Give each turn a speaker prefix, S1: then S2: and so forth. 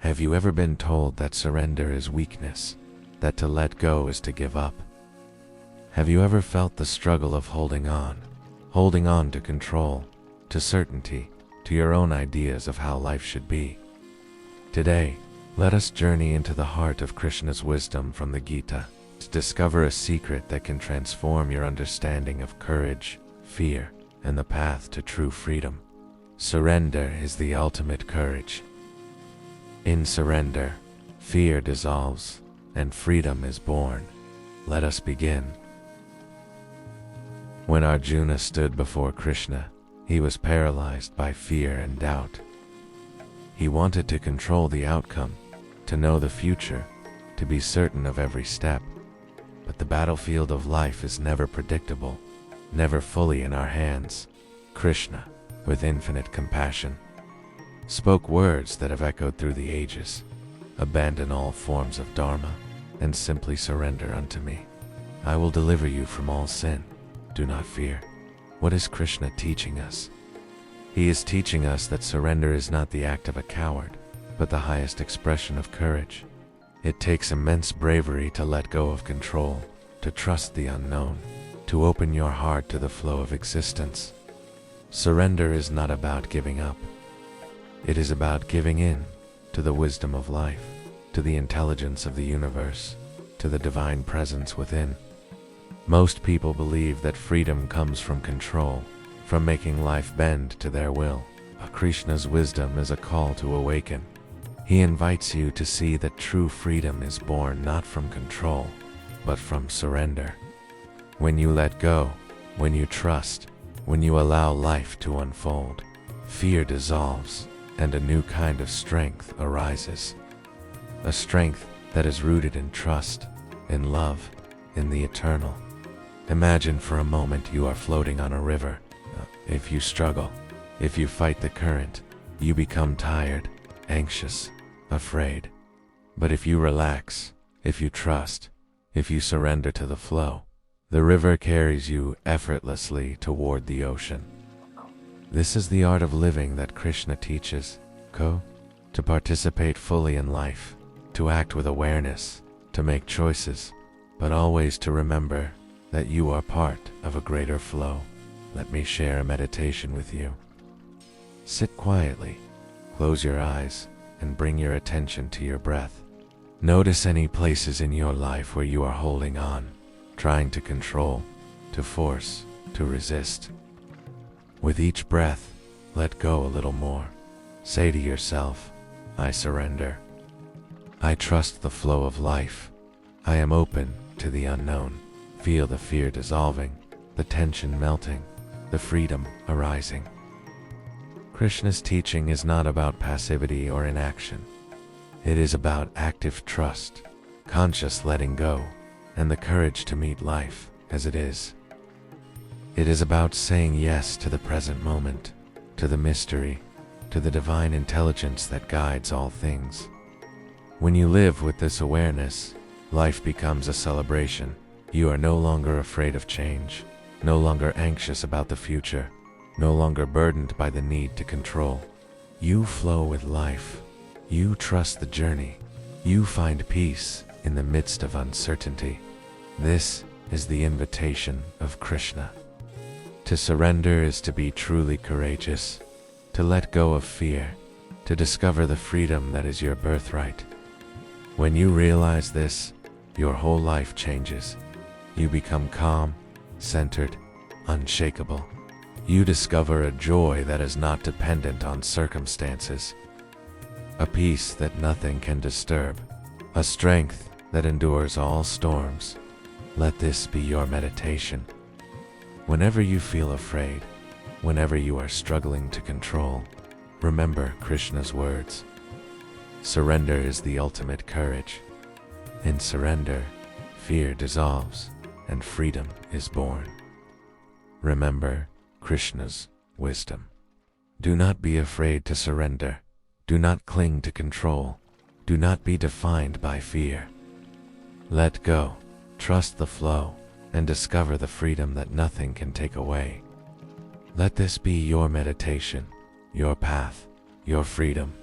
S1: Have you ever been told that surrender is weakness, that to let go is to give up? Have you ever felt the struggle of holding on to control, to certainty, to your own ideas of how life should be? Today, let us journey into the heart of Krishna's wisdom from the Gita, to discover a secret that can transform your understanding of courage, fear, and the path to true freedom. Surrender is the ultimate courage. In surrender, fear dissolves, and freedom is born. Let us begin. When Arjuna stood before Krishna, he was paralyzed by fear and doubt. He wanted to control the outcome, to know the future, to be certain of every step. But the battlefield of life is never predictable, never fully in our hands. Krishna, with infinite compassion, spoke words that have echoed through the ages. Abandon all forms of dharma, and simply surrender unto me. I will deliver you from all sin. Do not fear. What is Krishna teaching us? He is teaching us that surrender is not the act of a coward, but the highest expression of courage. It takes immense bravery to let go of control, to trust the unknown, to open your heart to the flow of existence. Surrender is not about giving up. It is about giving in to the wisdom of life, to the intelligence of the universe, to the divine presence within. Most people believe that freedom comes from control, from making life bend to their will. But Krishna's wisdom is a call to awaken. He invites you to see that true freedom is born not from control, but from surrender. When you let go, when you trust, when you allow life to unfold, fear dissolves, and a new kind of strength arises. A strength that is rooted in trust, in love, in the eternal. Imagine for a moment you are floating on a river. If you struggle, if you fight the current, you become tired, anxious, afraid. But if you relax, if you trust, if you surrender to the flow, the river carries you effortlessly toward the ocean. This is the art of living that Krishna teaches. To participate fully in life, to act with awareness, to make choices, but always to remember that you are part of a greater flow. Let me share a meditation with you. Sit quietly, close your eyes, and bring your attention to your breath. Notice any places in your life where you are holding on, trying to control, to force, to resist. With each breath, let go a little more. Say to yourself, I surrender. I trust the flow of life. I am open to the unknown. Feel the fear dissolving, the tension melting, the freedom arising. Krishna's teaching is not about passivity or inaction. It is about active trust, conscious letting go, and the courage to meet life as it is. It is about saying yes to the present moment, to the mystery, to the divine intelligence that guides all things. When you live with this awareness, life becomes a celebration. You are no longer afraid of change, no longer anxious about the future, no longer burdened by the need to control. You flow with life. You trust the journey. You find peace in the midst of uncertainty. This is the invitation of Krishna. To surrender is to be truly courageous, to let go of fear, to discover the freedom that is your birthright. When you realize this, your whole life changes. You become calm, centered, unshakable. You discover a joy that is not dependent on circumstances, a peace that nothing can disturb, a strength that endures all storms. Let this be your meditation. Whenever you feel afraid, whenever you are struggling to control, remember Krishna's words. Surrender is the ultimate courage. In surrender, fear dissolves, and freedom is born. Remember Krishna's wisdom. Do not be afraid to surrender. Do not cling to control. Do not be defined by fear. Let go, trust the flow, and discover the freedom that nothing can take away. Let this be your meditation, your path, your freedom.